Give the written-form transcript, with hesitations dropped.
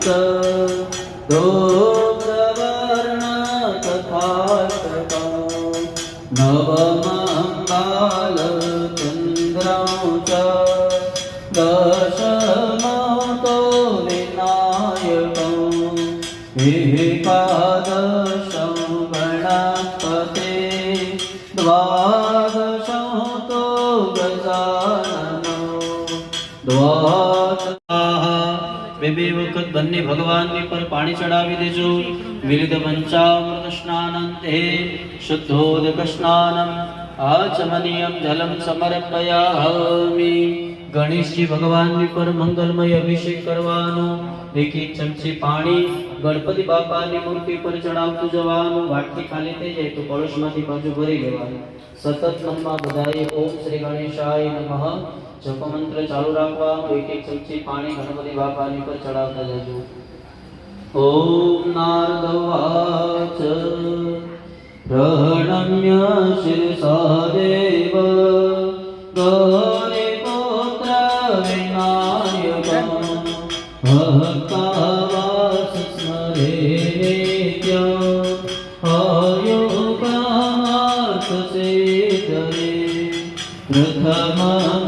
च धूम्रवर्ण तथास्तकं नवमं बालचन्द्रं च दशमतो विनायकं एकादशं गणपते द्वादशं तो गजाननो બે વખત બંને ભગવાનની પર પાણી ચડાવી દેજો. વિવિધ પંચામૃત સ્નાનંતે શુદ્ધોદક સ્નાનમ આચમનીયમ જલમ સમર્પયામિ. ગણેશજી ભગવાનની પર મંગલમય અભિષેક કરવાનો. એક ચમચી પાણી ગણપતિ બાપાની મૂર્તિ પર ચડાવતું જવાનું. વાટકી ખાલી થઈ જાય તો કળશમાંથી પાછું ભરી લેવાનું. સતત મનમાં બધાએ ઓમ શ્રી ગણેશાય નમઃ જપ મંત્ર ચાલુ રાખવાનું. એક ચમચી પાણી ગણપતિ બાપાની પર ચડાવતા જજો. ઓમ નારદવાચ પ્રણમ્ય શિરસા દેવ ગૌરીપુત્ર વિનાયકં ભક્તાવાસ સ્મરે નિત્યં આયુકામાર્થ સિદ્ધયે પ્રથમં